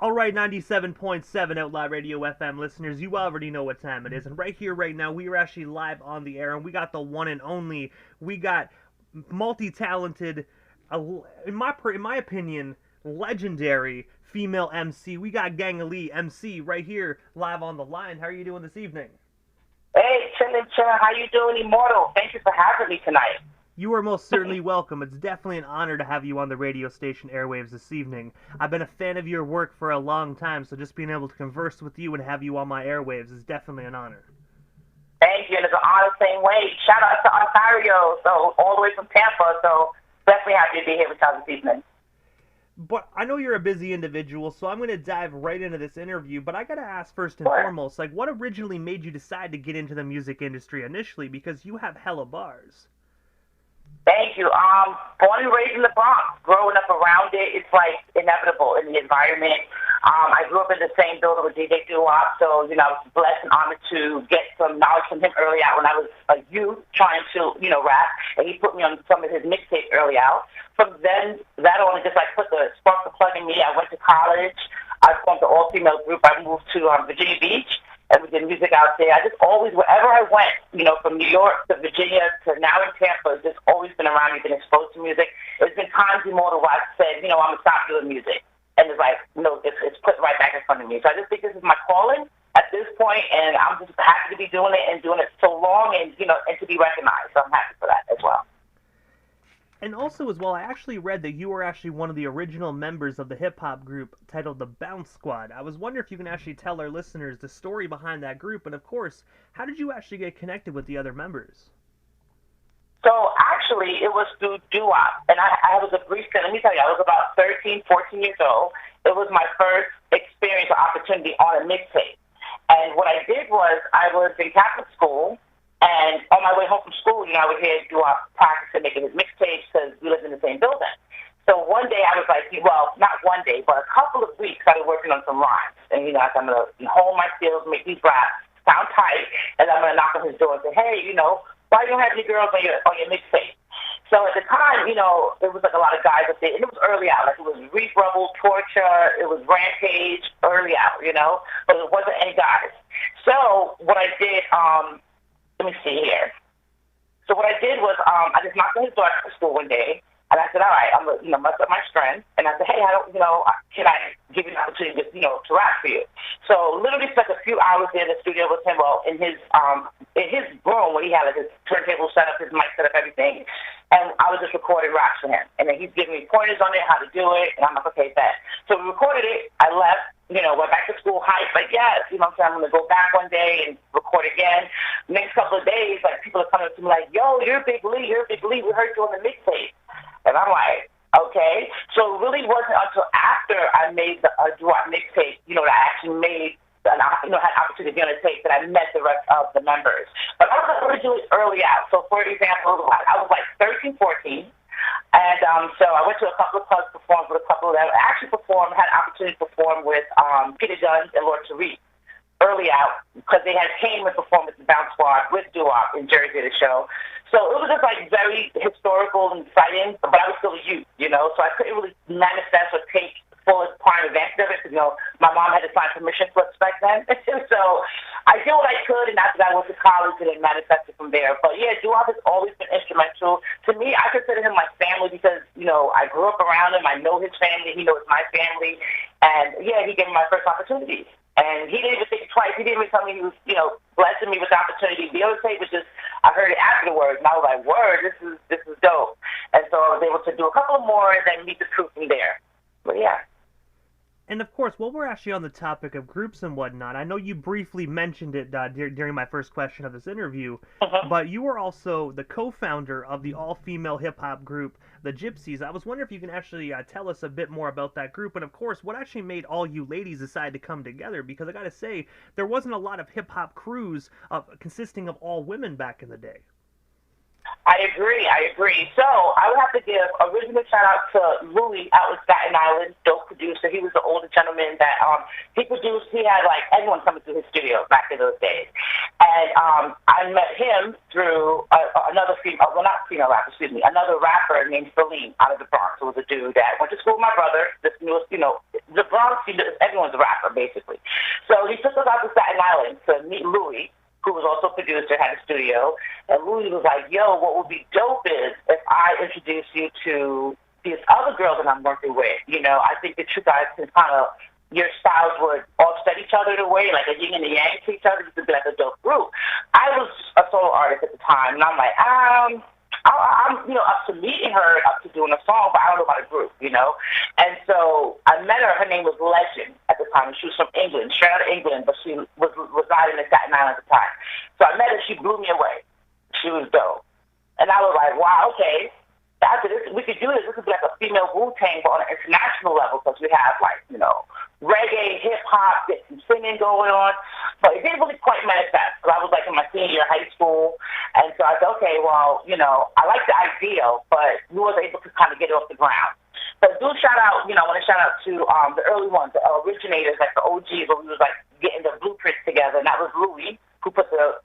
All right, 97.7 Outlaw Radio FM listeners, you already know what time it is. And right here, right now, we are actually live on the air, and we got the one and only, we got multi-talented, in my opinion, legendary female MC. We got Gangalee MC right here, live on the line. How are you doing this evening? Hey, chillin'. How you doing, Immortal? Thank you for having me tonight. You are most certainly welcome. It's definitely an honor to have you on the radio station airwaves this evening. I've been a fan of your work for a long time, so just being able to converse with you and have you on my airwaves is definitely an honor. Thank you, and it's an honor same way. Shout out to Ontario, so all the way from Tampa, so definitely happy to be here with y'all this evening. But I know you're a busy individual, so I'm going to dive right into this interview, but I got to ask first and foremost, like, what originally made you decide to get into the music industry initially, because you have hella bars? Thank you. Born and raised in the Bronx, growing up around it, it's like inevitable in the environment. I grew up in the same building with DJ Doo-Wop, so, I was blessed and honored to get some knowledge from him early out when I was a youth trying to, rap, and he put me on some of his mixtapes early out. From then, that on, it just like put the spark the plug in me. I went to college. I formed an all-female group. I moved to Virginia Beach, and we did music out there. I just always, wherever I went, from New York to Virginia to now in Tampa, it's just always been around me, been exposed to music. There's been times Immortal where I've said, I'm going to stop doing music. And it's like, it's put right back in front of me. So I just think this is my calling at this point, and I'm just happy to be doing it and doing it so long and, and to be recognized. So I'm happy for that as well. And also as well, I actually read that you were actually one of the original members of the hip-hop group titled the Bounce Squad. I was wondering if you can actually tell our listeners the story behind that group, and of course, how did you actually get connected with the other members? So actually, it was through Doo-Wop, and I was a brief, let me tell you, I was about 13, 14 years old. It was my first experience or opportunity on a mixtape. And what I did was, I was in Catholic school, and on my way home from school, I would hear Doo-Wop practicing making his mixtapes because we lived in the same building. So one day I was like, well, not one day, but a couple of weeks I was working on some rhymes. And, I said, I'm going to hone my skills, make these raps sound tight, and I'm going to knock on his door and say, hey, why you don't have any girls on your mixtape? So at the time, it was like a lot of guys up there, and it was early out. Like it was Reef Rebel, Torture, it was Rampage, early out, but it wasn't any guys. So what I did, let me see here. So what I did was I just knocked on his door after school one day, and I said, all right, I'm going to muster up my strength. And I said, hey, can I give you an opportunity to rap for you? So literally spent a few hours in the studio with him, in his room where he had like his turntable set up, his mic set up, everything. And I was just recording raps for him. And then he's giving me pointers on it, how to do it. And I'm like, okay, bet. So we recorded it. I left, went back to school, hyped, like, yes, I'm going to go back one day and record again. Next couple of days, like, people are coming up to me like, yo, you're Big Lee. We heard you on the mixtape. And I'm like, okay. So it really wasn't until after I made the Doo-Wop mixtape, that I actually made, had opportunity to be on a tape that I met the rest of the members. But I was originally early out. So for example, I was like 13, 14. And so I went to a couple of clubs, performed with a couple of them. I actually had an opportunity to perform with Peter Guns and Lord Tariq early out because they had came and performed with the Bounce Squad with Doo-Wop in Jersey at a show. So it was just like very historical and exciting, but I was still a youth, so I couldn't really manifest or take full prime advantage of it because, my mom had to sign permission slips back then. So I did what I could, and after that I went to college and then manifested from there. But yeah, Doo-Wop has always been instrumental. To me, I consider him my family because, I grew up around him. I know his family. He knows my family. And yeah, he gave me my first opportunity. And he didn't even think twice. He didn't even tell me he was, blessing me with the opportunity. The other tape was just, I heard it afterwards, and I was like, word, this is dope. And so I was able to do a couple more and then meet the crew from there. But yeah. And of course, while we're actually on the topic of groups and whatnot, I know you briefly mentioned it during my first question of this interview, but you were also the co-founder of the all-female hip-hop group, the Gypsies. I was wondering if you can actually tell us a bit more about that group, and of course, what actually made all you ladies decide to come together, because I gotta say, there wasn't a lot of hip-hop crews consisting of all women back in the day. I agree. So I would have to give original shout out to Louis out in Staten Island, dope producer. He was the older gentleman that he produced. He had like everyone coming to his studio back in those days. And I met him through another female, well not female rapper, another rapper named Celine out of the Bronx. It was a dude that went to school with my brother, this newest, the Bronx, everyone's a rapper, basically. So he took us out to Staten Island to meet Louis, who was also a producer, had a studio. And Louis was like, yo, what would be dope is if I introduce you to these other girls that I'm working with. I think that you guys can kind of, your styles would offset each other in a way, like a yin and a yang to each other. You could be like a dope group. I was a solo artist at the time, and I'm like, I'm up to meeting her, up to doing a song, but I don't know about a group, And so I met her. Her name was Legend at the time. She was from England, straight out of England, but she was residing in Staten Island at the time. So I met her. She blew me away. She was dope. And I was like, wow, okay. After this, we could do this. This could be like a female Wu-Tang, but on an international level, because we have, like, reggae, hip-hop, get some singing going on. But it didn't really quite manifest, because I was, like, in my senior year of high school. And so I said, okay, well, I like the idea, but we wasn't able to kind of get it off the ground. But do shout out, I want to shout out to the early ones, the originators, like the OGs, where we was, like, getting the blueprints together. And that was Louis, who put the,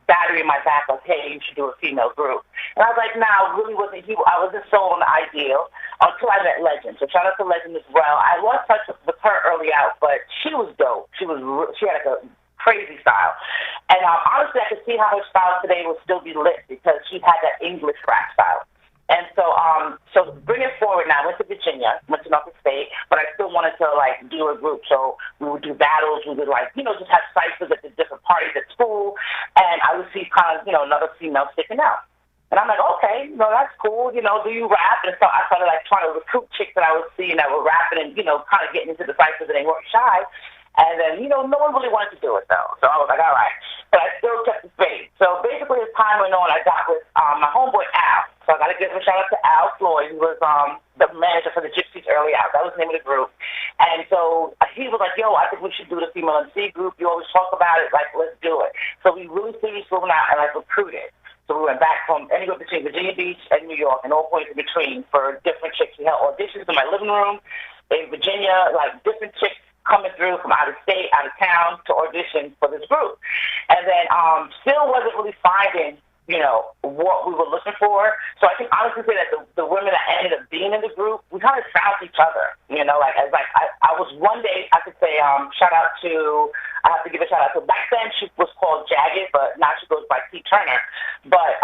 battery in my back, like, hey, you should do a female group. And I was like, nah, really wasn't he. I wasn't sold on the idea until I met Legend. So shout out to Legend as well. I lost touch with her early out, but she was dope. She had like a crazy style. And honestly, I could see how her style today would still be lit because she had that English rap style. And so, bring it forward now. I went to Virginia, went to Norfolk State, but I still wanted to, like, do a group. So we would do battles. We would, like, just have ciphers at the different parties at school. And I would see kind of, another female sticking out. And I'm like, okay, that's cool. Do you rap? And so I started, like, trying to recruit chicks that I was seeing that were rapping and, kind of getting into the ciphers and they weren't shy. And then, no one really wanted to do it, though. So I was like, all right. But I still kept the faith. So basically, as time went on, I got with my homeboy, Al. So I got to give a shout-out to Al Floyd, who was the manager for the Gypsies early out. That was the name of the group. And so he was like, yo, I think we should do the female MC group. You always talk about it. Like, let's do it. So we really seriously went out and, like, recruited. So we went back from anywhere between Virginia Beach and New York and all points in between for different chicks. We had auditions in my living room in Virginia, like different chicks coming through from out of state, out of town to audition for this group. And then still wasn't really finding, what we were looking for. So I can honestly say that the women that ended up being in the group, we kind of found each other, I was one day, I could say, I have to give a shout out to, back then she was called Jagged, but now she goes by T. Turner. But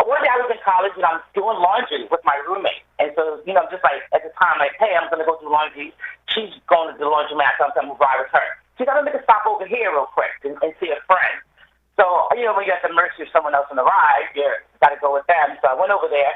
one day I was in college and I'm doing laundry with my roommate. And so, just like at the time, like, hey, I'm going to go do laundry. She's going to the laundromat, so I'm going to ride with her. She's got to make a stop over here real quick and see a friend. So, when you're at the mercy of someone else on the ride, you got to go with them. So I went over there,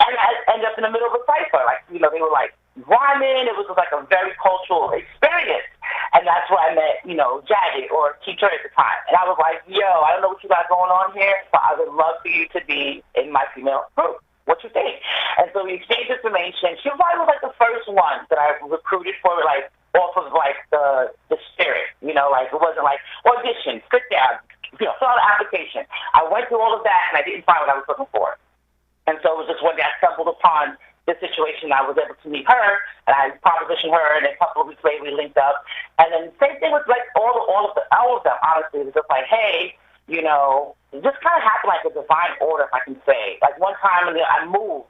and I ended up in the middle of a cipher. Like, they were like rhyming. It was like a very cultural experience. And that's where I met, Jagged or Teacher at the time. And I was like, yo, I don't know what you got going on here, but I would love for you to be in my female group. What you think? And so we exchanged information. She probably was like the first one that I recruited for, like, off of like the spirit, like it wasn't like audition, sit down, fill out an application. I went through all of that and I didn't find what I was looking for. And so it was just one day I stumbled upon this situation. I was able to meet her and I propositioned her, and a couple of weeks later we linked up. And then same thing with like all of them, honestly. It was just like, hey, it just kind of happened like a divine order, if I can say. Like one time I moved,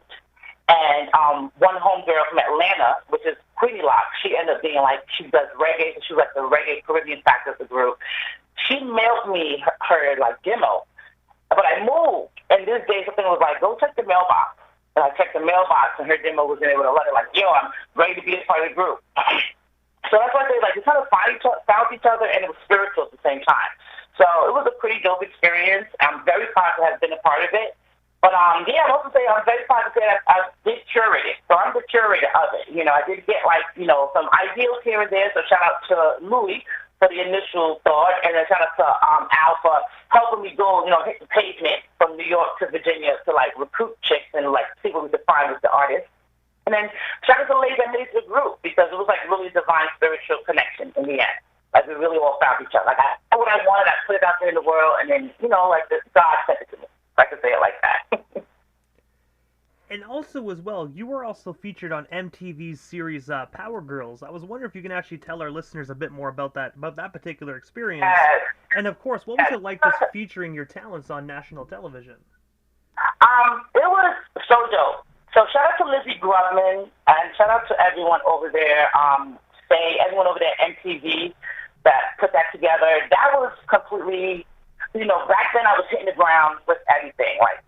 and one homegirl from Atlanta, which is Queenie Lock, she ended up being like, she does reggae, so she was like the reggae Caribbean factor of the group. She mailed me her like demo, but I moved, and this day something was like, go check the mailbox. And I checked the mailbox, and her demo was in there with a letter like, yo, I'm ready to be a part of the group. So that's why I say, like, we kind of found each other, and it was spiritual at the same time. So it was a pretty dope experience. I'm very proud to have been a part of it. But, I also say I'm very proud to say that I did curate it. So I'm the curator of it. I did get, like, some ideals here and there. So shout out to Louis for the initial thought. And then shout out to Al for helping me go, hit the pavement from New York to Virginia to, like, recruit chicks and, like, see what we could find with the artists. And then shout out to the ladies that made it to the group because it was, like, really a divine spiritual connection in the end. Like, we really all found each other. Like, I what I wanted, I put it out there in the world, and then, like, God sent it to me. I can say it like that. And also, as well, you were also featured on MTV's series Power Girls. I was wondering if you can actually tell our listeners a bit more about that particular experience. And, of course, what was it like just featuring your talents on national television? It was so dope. So shout out to Lizzie Grubman, and shout out to everyone over there. say, everyone over there at MTV that put that together, that was completely, back then I was hitting the ground with everything, like,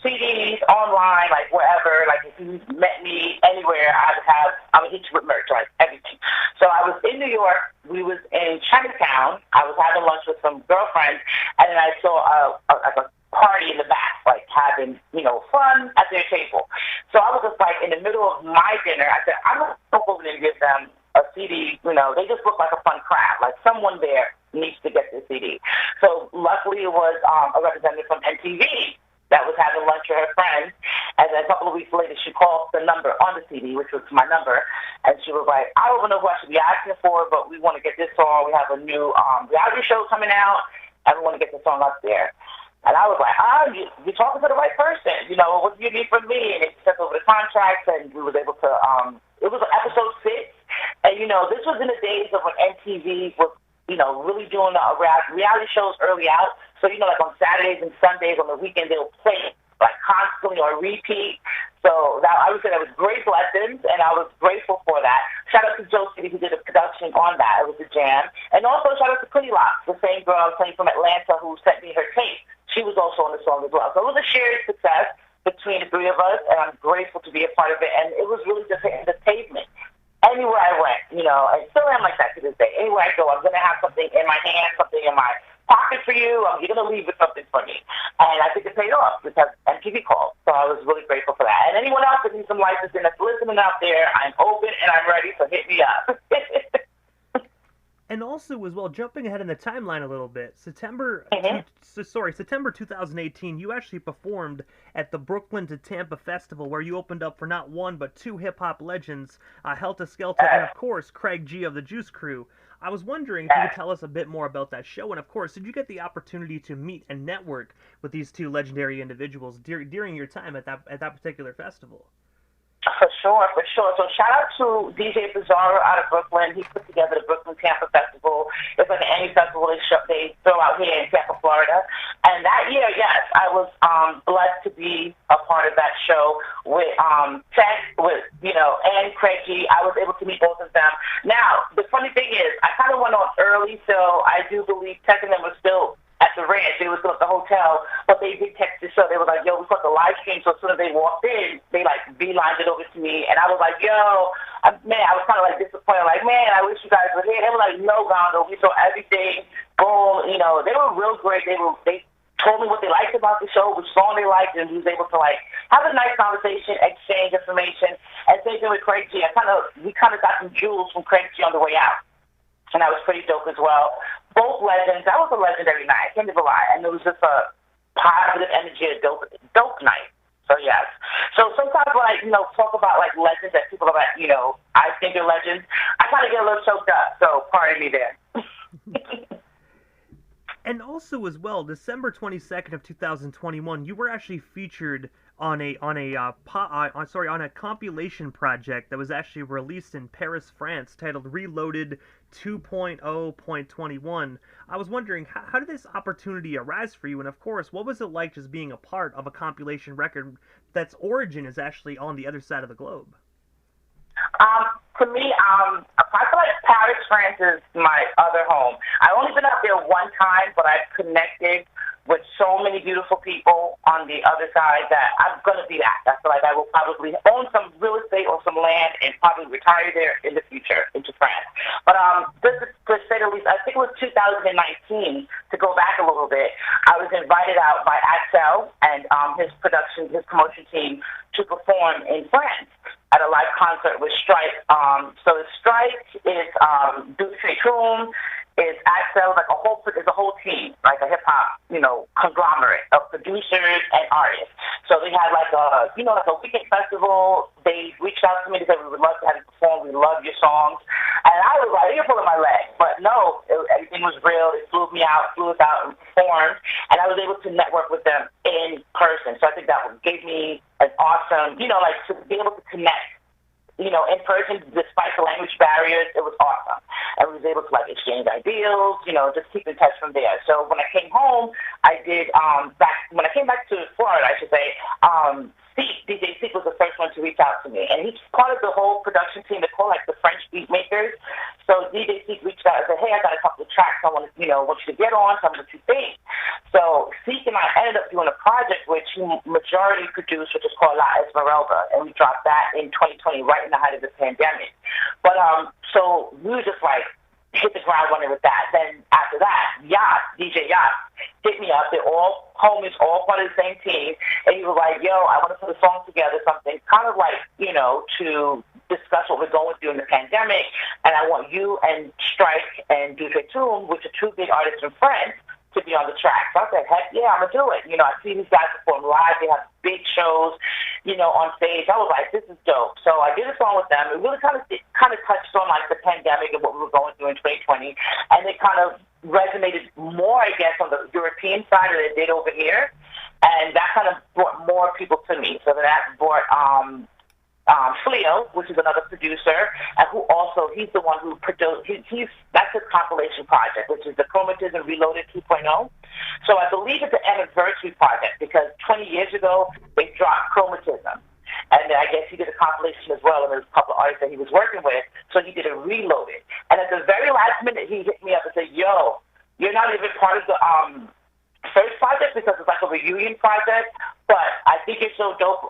CDs, online, like wherever, like if you met me anywhere, I would hit you with merch, like everything. So I was in New York, we was in Chinatown, I was having lunch with some girlfriends, and then I saw a party in the back, like having, fun at their table. So I was just like in the middle of my dinner, I said, I'm going to go over there and give them a CD, they just look like a fun crowd, like someone there needs to get this CD. So luckily it was a representative from MTV that was having lunch with her friends, and then a couple of weeks later she called the number on the CD, which was my number, and she was like, I don't even know who I should be asking for, but we want to get this song. We have a new reality show coming out, and we want to get the song up there. And I was like, you're talking to the right person. What do you need from me? And they sent over the contracts, and we was able to, it was episode 6. And, this was in the days of when MTV was, really doing reality shows early out. So, like on Saturdays and Sundays on the weekend, they'll play like constantly on repeat. So I would say that was great blessings, and I was grateful for that. Shout out to Joe City, who did the production on that. It was a jam. And also shout out to Pretty Locks, the same girl I was saying from Atlanta who sent me her tape. She was also on the song as well. So it was a shared success between the three of us, and I'm grateful to be a part of it. And it was really just an entertainment. Anywhere I went, I still am like that to this day. Anywhere I go, I'm going to have something in my hand, something in my pocket for you. You're going to leave with something for me. And I think it paid off because MTV called. So I was really grateful for that. And anyone else that needs some licensing that's listening out there, I'm open and I'm ready, so hit me up. And also, as well, jumping ahead in the timeline a little bit, September 2018, you actually performed at the Brooklyn to Tampa Festival, where you opened up for not one but two hip-hop legends, Helter Skelter and, of course, Craig G of the Juice Crew. I was wondering if you could tell us a bit more about that show, and, of course, did you get the opportunity to meet and network with these two legendary individuals during your time at that particular festival? For sure. So shout out to DJ Bizarro out of Brooklyn. He put together the Brooklyn Tampa Festival. It's like an annual festival they throw out here in Tampa, Florida. And that year, yes, I was blessed to be a part of that show with Tech, and Craig G. I was able to meet both of them. Now, the funny thing is, I kind of went on early, so I do believe Tech and them were still at the ranch. They were still at the hotel, but they did text the show. They were like, yo, we caught the live stream. So as soon as they walked in, they beelined it over to me. And I was like, yo, man, I was kind of like disappointed. Like, man, I wish you guys were here. They were like, no, Gondo, we saw everything. Boom. They were real great. They told me what they liked about the show, which song they liked, and we was able to have a nice conversation, exchange information. And same thing with Craig G. We kind of got some jewels from Craig G on the way out. And that was pretty dope as well. Both legends. That was a legendary night. I can't even lie. And it was just a positive energy, a dope night. So, yes. So sometimes when I, talk about, legends that people are like, I think they're legends, I kind of get a little choked up. So, pardon me there. And also, as well, December 22nd of 2021, you were actually featured on a compilation project that was actually released in Paris, France, titled Reloaded 2.0.21. I was wondering, how did this opportunity arise for you? And of course, what was it like just being a part of a compilation record that's origin is actually on the other side of the globe? To me, I feel like Paris, France is my other home. I've only been up there one time, but I've connected with so many beautiful people on the other side that I'm going to be that. I feel like I will probably own some real estate or some land and probably retire there in the future into France. But just to say the least, I think it was 2019, to go back a little bit, I was invited out by Axel and his promotion team to perform in France at a live concert with Strike. So Strike is Duke is Axel, it's a whole team, like a hip hop, conglomerate of producers and artists. So they had a weekend festival. They reached out to me and said, we would love to have you perform. We love your songs. And I was like, you're pulling my leg. But no, everything was real. They flew us out and performed. And I was able to network with them in person. So I think that gave me an awesome, to be able to connect, in person, despite the language barriers. It was awesome. And we was able to exchange ideas, just keep in touch from there. So when I came home, I did when I came back to Florida, I should say, DJ Seek was the first one to reach out to me, and he's part of the whole production team. They call the French beat makers. So DJ Seek reached out and said, hey, I got a couple of tracks I want you to get on, tell me what you think. So Seek and I ended up doing a project which he majority produced, which is called La Esmeralda, and we dropped that in 2020, right in the height of the pandemic. But so we were just like, hit the ground running with that. Then after that, DJ Yas, hit me up. They're all homies, all part of the same team. And he was like, yo, I want to put a song together, something kind of like, to discuss what we're going through in the pandemic. And I want you and Strike and DJ Toom, which are two big artists and friends, to be on the track. So I said, heck yeah, I'm going to do it. I see these guys perform live. They have big shows, on stage. I was like, this is dope. So I did a song with them. It really kind of touched on like the pandemic and what we were going through in 2020. And it kind of resonated more, I guess, on the European side than it did over here. And that kind of brought more people to me. So that brought Fleo, which is another producer, and who also, he's the one who produced, that's his compilation project, which is the Chromatism Reloaded 2.0. So I believe it's an anniversary project because 20 years ago, they dropped Chromatism. And I guess he did a compilation as well, and there's a couple of artists that he was working with, so he did a Reloaded. And at the very last minute, he hit me up and said, yo, you're not even part of the first project because it's like a reunion project, but I think it's so dope.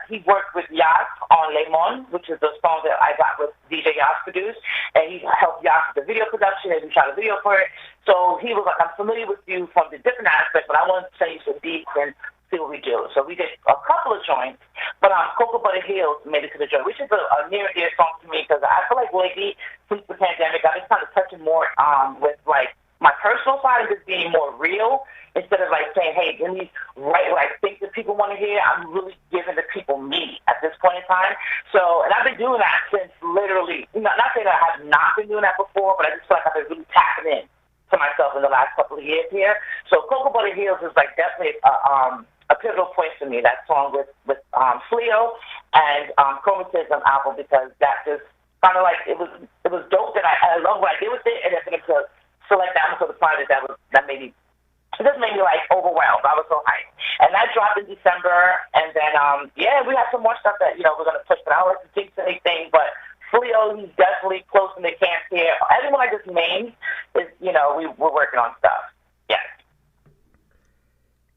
He worked with Yas on Lemon, which is the song that I got with DJ Yas produced, and he helped Yas with the video production, and we shot a video for it. So he was like, I'm familiar with you from the different aspects, but I want to tell you some deets and see what we do. So we did a couple of joints, but Cocoa Butter Hills made it to the joint, which is a near and dear song to me because I feel like lately, since the pandemic, I've been kind of touching more with like my personal side of just being more real instead of like saying, hey, let me write what I think that people want to hear. I'm really giving the people me at this point in time. So, and I've been doing that since literally, not saying that I have not been doing that before, but I just feel like I've been really tapping in to myself in the last couple of years here. So Cocoa Butter Hills is like definitely a pivotal point for me, that song with Fleo and Chromatism album, because that just kind of like, it was dope that I love what I did with it, and it's going to select that one for the project that made me, it just made me like overwhelmed. I was so hyped. And that dropped in December, and then, we have some more stuff that, we're going to push, but I don't like to jinx anything, but Fleo, he's definitely close in the camp here. Everyone I just named is, we're working on stuff. Yes.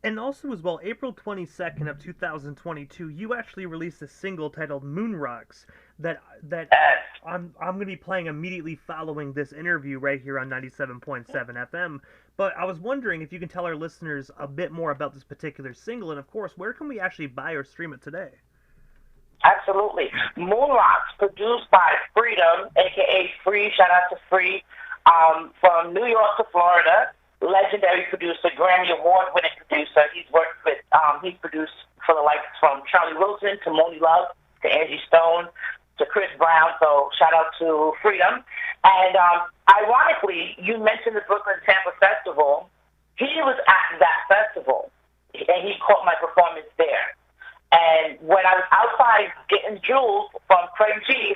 And also as well, April 22nd of 2022, you actually released a single titled Moon Rocks that I'm going to be playing immediately following this interview right here on 97.7 FM. But I was wondering if you can tell our listeners a bit more about this particular single, and of course, where can we actually buy or stream it today? Absolutely. Moon Rocks, produced by Freedom, a.k.a. Free, shout out to Free, from New York to Florida. Legendary producer, Grammy Award-winning producer. He's worked with, he's produced for the likes from Charlie Wilson to Moni Love to Angie Stone to Chris Brown. So shout out to Freedom. And ironically, you mentioned the Brooklyn Tampa Festival. He was at that festival, and he caught my performance there. And when I was outside getting jewels from Craig G,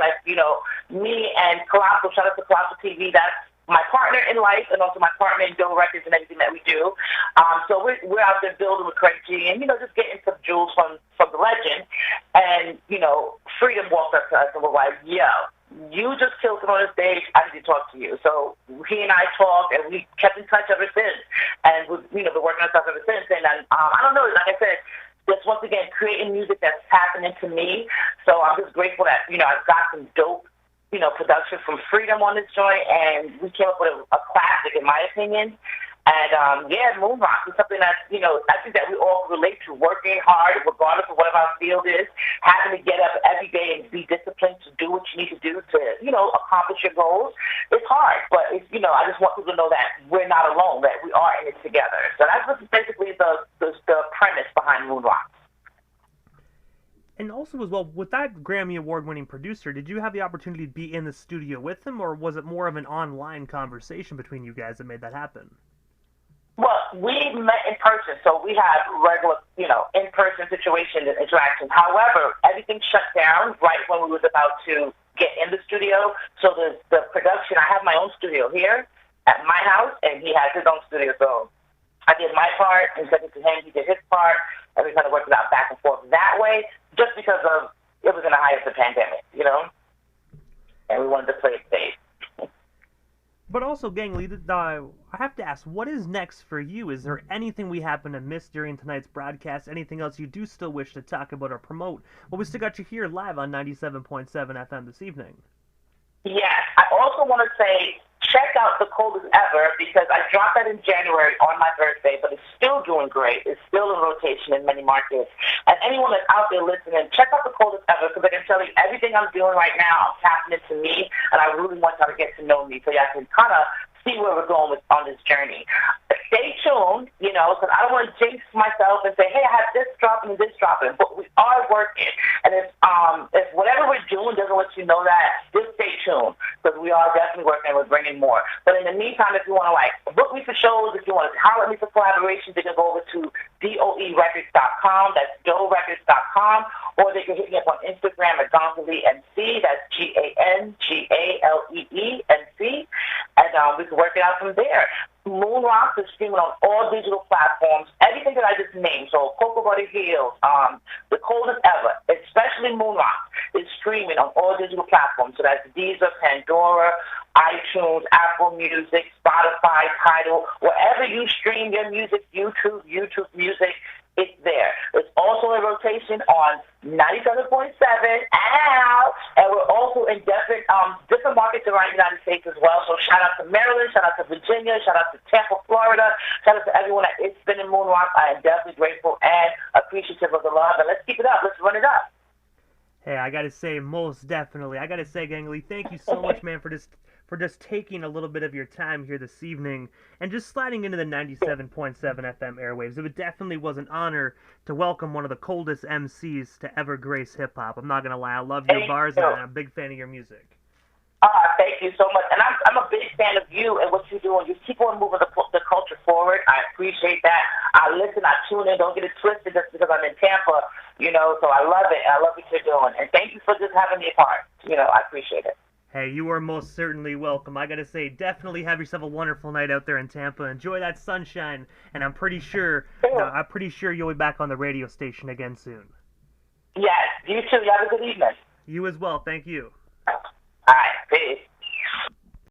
me and Colossal, shout out to Colossal TV, that's my partner in life and also my partner in Bill Records and everything that we do. So we're out there building with Craig G and, just getting some jewels from the legend. And, Freedom walked up to us and was like, yo, you just killed it on the stage. I need to talk to you. So he and I talked, and we kept in touch ever since. And we've, been working on stuff ever since. And then, I don't know, like I said, just once again, creating music that's happening to me. So I'm just grateful that, I've got some dope, production from Freedom on this joint, and we came up with a classic, in my opinion. And, Moon Rock is something that, I think that we all relate to, working hard, regardless of whatever our field is, having to get up every day and be disciplined to do what you need to do to, accomplish your goals. It's hard, but, I just want people to know that we're not alone, that we are in it together. So that's basically the premise behind Moon Rock. And also as well, with that Grammy Award-winning producer, did you have the opportunity to be in the studio with him, or was it more of an online conversation between you guys that made that happen? Well, we met in person, so we had regular, in-person situation and interactions. However, everything shut down right when we was about to get in the studio. So the production, I have my own studio here at my house, and he has his own studio. So I did my part and sent it to him. He did his part, and we kind of worked it out back and forth that way, just because of it was in the height of the pandemic, and we wanted to play it safe. But also, Gangalee, I have to ask, what is next for you? Is there anything we happen to miss during tonight's broadcast? Anything else you do still wish to talk about or promote? Well, we still got you here live on 97.7 FM this evening. Yes. I also want to say, check out The Coldest Ever, because I dropped that in January on my birthday, but it's still doing great. It's still in rotation in many markets. And anyone that's out there listening, check out The Coldest Ever, because I can tell you everything I'm doing right now, I'm tapping into me, and I really want y'all to get to know me so y'all can kind of see where we're going on this journey. Stay tuned, because I don't want to jinx myself and say, hey, I have this dropping and this dropping, but we are working. And if whatever we're doing doesn't let you know that, just stay tuned, because we are definitely working and we're bringing more. But in the meantime, if you want to book me for shows, if you want to holler at me for collaborations, they can go over to doerecords.com, that's doerecords.com, or they can hit me up on Instagram at Gangalee MC, that's Gangaleemc, and we can work it out from there. Moon Rocks is streaming on all digital platforms, everything that I just named. So Cocoa Butter Hills, The Coldest Ever, especially Moon Rocks, is streaming on all digital platforms. So that's Deezer, Pandora, iTunes, Apple Music, Spotify, Tidal, wherever you stream your music, YouTube Music, it's there. It's also in rotation on 97.7 Outlaw, and we're also in different markets around the United States as well. So shout out to Maryland, shout out to Virginia, shout out to Tampa, Florida, shout out to everyone at It's Been in Moonrock. I am definitely grateful and appreciative of the love. And let's keep it up. Let's run it up. Hey, I got to say, most definitely. I got to say, Gangalee, thank you so much, man, for just taking a little bit of your time here this evening and just sliding into the 97.7 FM airwaves. It definitely was an honor to welcome one of the coldest MCs to ever grace hip-hop. I'm not going to lie. I love your bars, and I'm a big fan of your music. Thank you so much. And I'm a big fan of you and what you do. And you keep on moving the culture forward. I appreciate that. I listen. I tune in. Don't get it twisted just because I'm in Tampa, so I love it. And I love what you're doing. And thank you for just having me a part. I appreciate it. Hey, you are most certainly welcome. I gotta say, definitely have yourself a wonderful night out there in Tampa. Enjoy that sunshine, and I'm pretty sure you'll be back on the radio station again soon. Yes, you too. You have a good evening. You as well. Thank you.